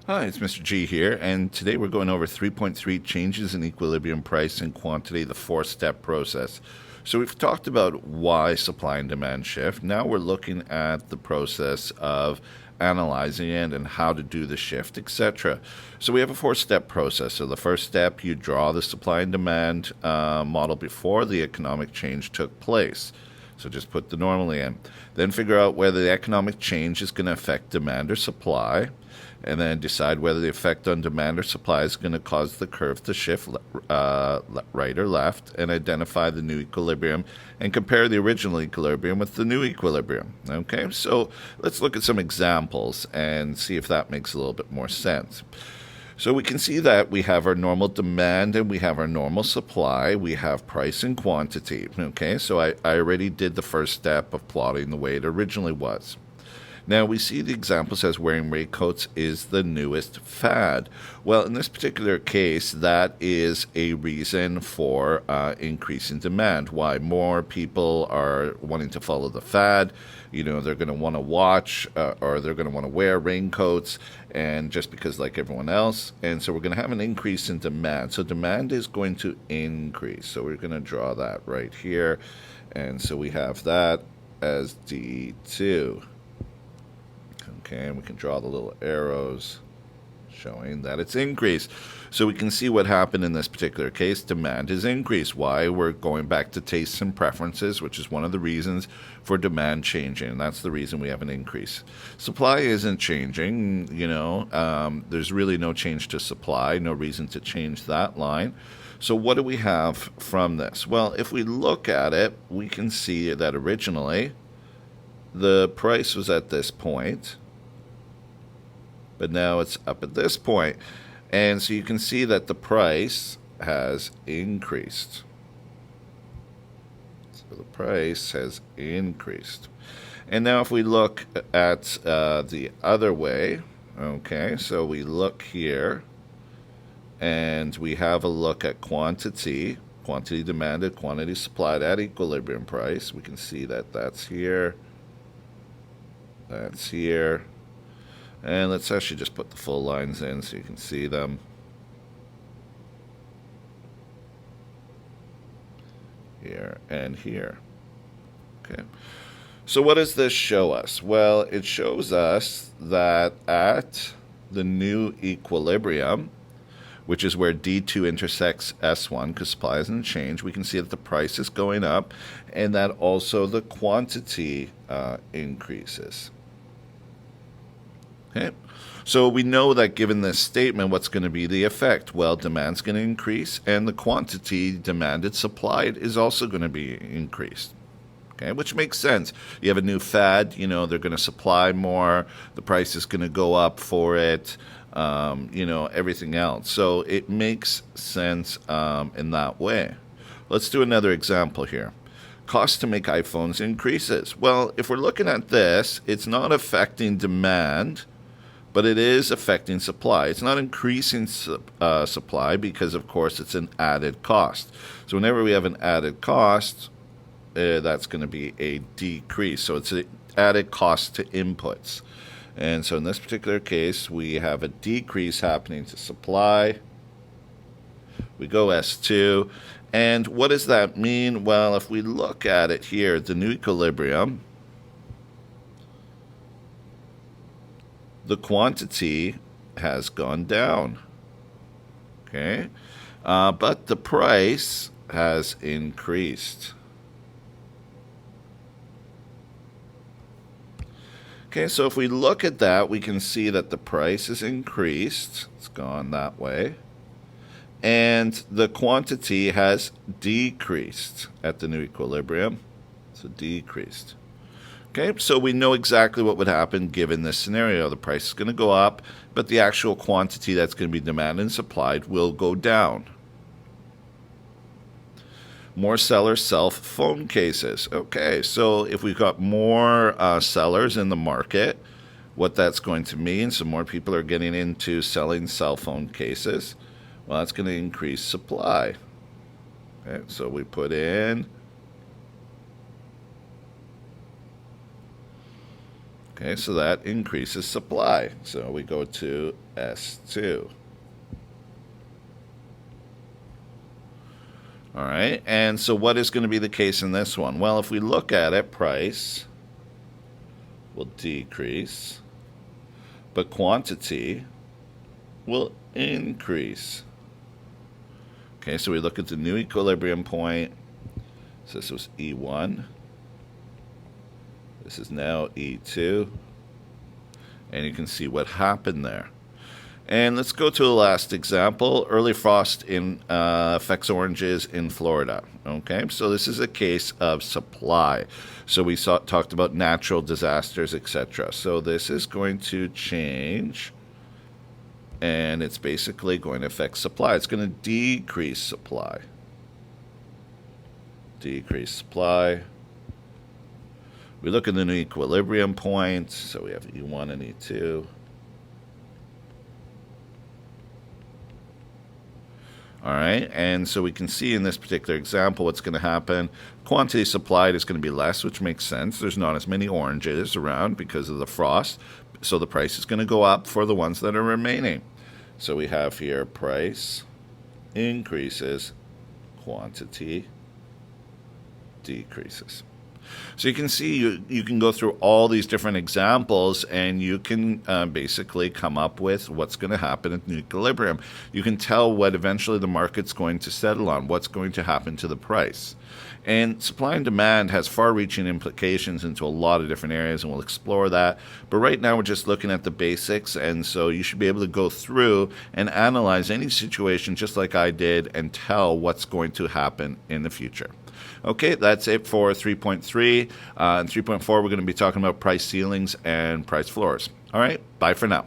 Hi, it's Mr. G here, and today we're going over 3.3 changes in equilibrium price and quantity, the four-step process. So we've talked about why supply and demand shift. Now we're looking at the process of analyzing it and how to do the shift, etc. So we have a four-step process. So the first step, you draw the supply and demand model before the economic change took place. So just put the normally in. Then figure out whether the economic change is going to affect demand or supply, and then decide whether the effect on demand or supply is going to cause the curve to shift right or left, and identify the new equilibrium and compare the original equilibrium with the new equilibrium. Okay, so let's look at some examples and see if that makes a little bit more sense. So we can see that we have our normal demand and we have our normal supply. We have price and quantity. Okay, so I already did the first step of plotting the way it originally was. Now, we see the example says wearing raincoats is the newest fad. Well, in this particular case, that is a reason for increase in demand. Why more people are wanting to follow the fad. You know, they're going to want to watch or they're going to want to wear raincoats, and just because like everyone else. And so we're going to have an increase in demand. So demand is going to increase. So we're going to draw that right here. And so we have that as D2. Okay, and we can draw the little arrows showing that it's increased. So we can see what happened in this particular case. Demand is increased. Why? We're going back to tastes and preferences, which is one of the reasons for demand changing. That's the reason we have an increase. Supply isn't changing. There's really no change to supply, no reason to change that line. So what do we have from this? Well, if we look at it, we can see that originally the price was at this point, but now it's up at this point. And so you can see that the price has increased. So the price has increased. And now if we look at the other way, okay, so we look here, and we have a look at quantity demanded, quantity supplied at equilibrium price. We can see that that's here, that's here. And let's actually just put the full lines in so you can see them. Here and here. Okay. So what does this show us? Well, it shows us that at the new equilibrium, which is where D2 intersects S1, because supply hasn't changed, we can see that the price is going up and that also the quantity increases. Okay. So we know that given this statement, what's going to be the effect? Well, demand's going to increase, and the quantity demanded supplied is also going to be increased. Okay, which makes sense. You have a new fad, they're going to supply more, the price is going to go up for it, everything else. So it makes sense in that way. Let's do another example here. Cost to make iPhones increases. Well, if we're looking at this, it's not affecting demand, but it is affecting supply. It's not increasing supply because, of course, it's an added cost. So whenever we have an added cost, that's going to be a decrease. So it's an added cost to inputs. And so in this particular case, we have a decrease happening to supply. We go S2. And what does that mean? Well, if we look at it here, the new equilibrium, the quantity has gone down. Okay? But the price has increased. Okay, so if we look at that, we can see that the price is increased. It's gone that way. And the quantity has decreased at the new equilibrium. So decreased. Okay, so we know exactly what would happen given this scenario. The price is going to go up, but the actual quantity that's going to be demanded and supplied will go down. More sellers sell phone cases. Okay, so if we've got more sellers in the market, what that's going to mean, so more people are getting into selling cell phone cases, well, that's going to increase supply. Okay, so we put in Okay, so that increases supply. So we go to S2. All right, and so what is going to be the case in this one? Well, if we look at it, price will decrease, but quantity will increase. Okay, so we look at the new equilibrium point. So this was E1. This is now E2. And you can see what happened there. And let's go to the last example. Early frost affects oranges in Florida. Okay, so this is a case of supply. So we talked about natural disasters, etc. So this is going to change, and it's basically going to affect supply. It's going to decrease supply. Decrease supply. We look at the new equilibrium point. So we have E1 and E2. All right, and so we can see in this particular example what's going to happen. Quantity supplied is going to be less, which makes sense. There's not as many oranges around because of the frost, so the price is going to go up for the ones that are remaining. So we have here price increases, quantity decreases. So you can see you can go through all these different examples, and you can basically come up with what's going to happen at new equilibrium. You can tell what eventually the market's going to settle on, what's going to happen to the price. And supply and demand has far-reaching implications into a lot of different areas, and we'll explore that. But right now we're just looking at the basics, and so you should be able to go through and analyze any situation just like I did and tell what's going to happen in the future. Okay, that's it for 3.3. In 3.4, we're going to be talking about price ceilings and price floors. All right, bye for now.